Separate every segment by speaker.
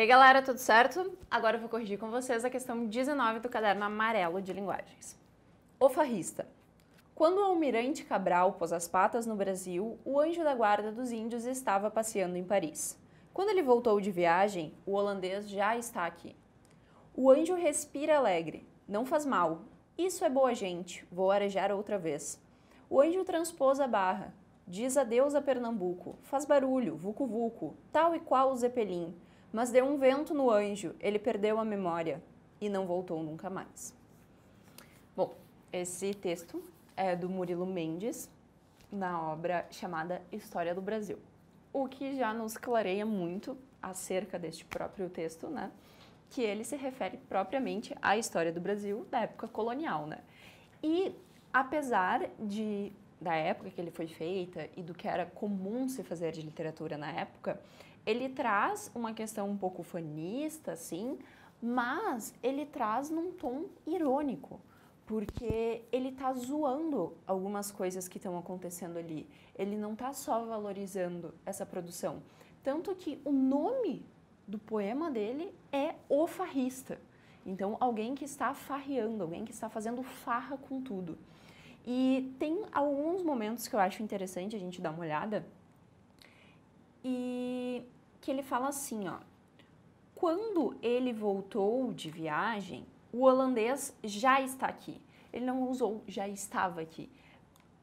Speaker 1: aí galera, tudo certo? Agora eu vou corrigir com vocês a questão 19 do caderno amarelo de linguagens. O farrista. Quando o almirante Cabral pôs as patas no Brasil, o anjo da guarda dos índios estava passeando em Paris. Quando ele voltou de viagem, o holandês já está aqui. O anjo respira alegre, não faz mal. Isso é boa gente, vou arejar outra vez. O anjo transpôs a barra, diz adeus a Pernambuco, faz barulho, vucu-vucu, tal e qual o Zeppelin. Mas deu um vento no anjo, ele perdeu a memória e não voltou nunca mais. Bom, esse texto é do Murilo Mendes, na obra chamada História do Brasil. O que já nos clareia muito acerca deste próprio texto, né? Que ele se refere propriamente à história do Brasil da época colonial, né? E apesar da época que ele foi feita e do que era comum se fazer de literatura na época, ele traz uma questão um pouco fanista, assim, mas ele traz num tom irônico, porque ele tá zoando algumas coisas que estão acontecendo ali. Ele não tá só valorizando essa produção. Tanto que o nome do poema dele é O Farrista. Então, alguém que está farreando, alguém que está fazendo farra com tudo. E tem alguns momentos que eu acho interessante a gente dar uma olhada, e que ele fala assim, ó, quando ele voltou de viagem, o holandês já está aqui. Ele não usou já estava aqui.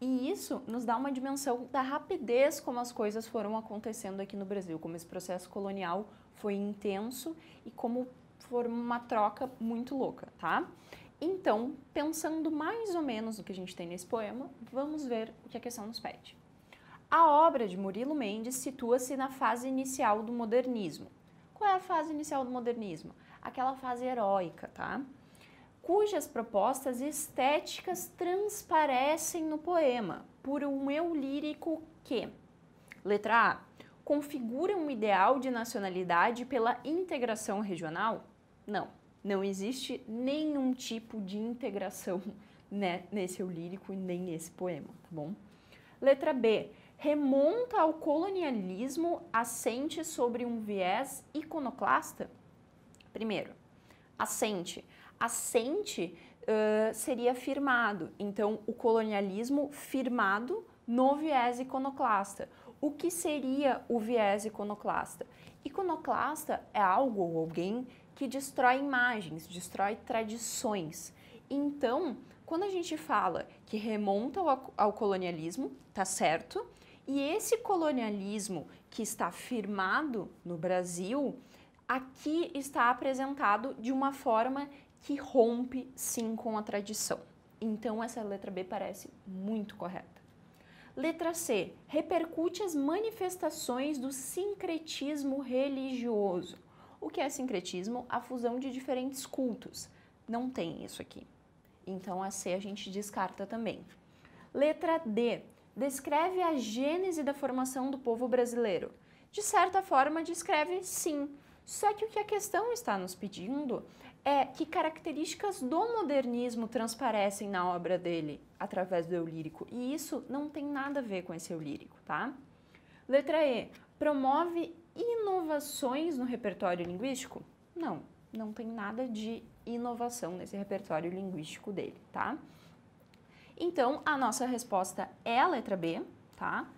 Speaker 1: E isso nos dá uma dimensão da rapidez como as coisas foram acontecendo aqui no Brasil, como esse processo colonial foi intenso e como foi uma troca muito louca, tá? Então, pensando mais ou menos no que a gente tem nesse poema, vamos ver o que a questão nos pede. A obra de Murilo Mendes situa-se na fase inicial do modernismo. Qual é a fase inicial do modernismo? Aquela fase heróica, tá? Cujas propostas estéticas transparecem no poema por um eu lírico que, letra A, configura um ideal de nacionalidade pela integração regional? Não, não existe nenhum tipo de integração, né, nesse eu lírico e nem nesse poema, tá bom? Letra B, remonta ao colonialismo assente sobre um viés iconoclasta? Primeiro, assente seria firmado, então o colonialismo firmado no viés iconoclasta. O que seria o viés iconoclasta? Iconoclasta é algo ou alguém que destrói imagens, destrói tradições. Então, quando a gente fala que remonta ao colonialismo, tá certo? E esse colonialismo que está firmado no Brasil, aqui está apresentado de uma forma que rompe, sim, com a tradição. Então, essa letra B parece muito correta. Letra C, repercute as manifestações do sincretismo religioso. O que é sincretismo? A fusão de diferentes cultos. Não tem isso aqui. Então, a C a gente descarta também. Letra D, descreve a gênese da formação do povo brasileiro. De certa forma, descreve sim. Só que o que a questão está nos pedindo é que características do modernismo transparecem na obra dele através do eu lírico. E isso não tem nada a ver com esse eu lírico, tá? Letra E, promove inovações no repertório linguístico? Não, não tem nada de inovação nesse repertório linguístico dele, tá? Então, a nossa resposta é a letra B, tá?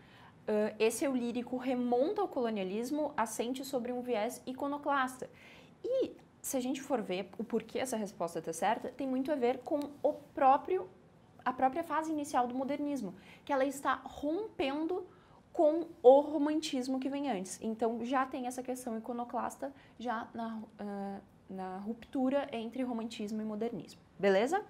Speaker 1: Esse eu lírico remonta ao colonialismo, assente sobre um viés iconoclasta. E se a gente for ver o porquê essa resposta está certa, tem muito a ver com a própria fase inicial do modernismo, que ela está rompendo com o romantismo que vem antes. Então, já tem essa questão iconoclasta já na ruptura entre romantismo e modernismo. Beleza?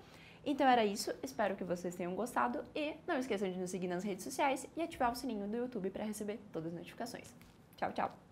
Speaker 1: Então era isso, espero que vocês tenham gostado e não esqueçam de nos seguir nas redes sociais e ativar o sininho do YouTube para receber todas as notificações. Tchau, tchau!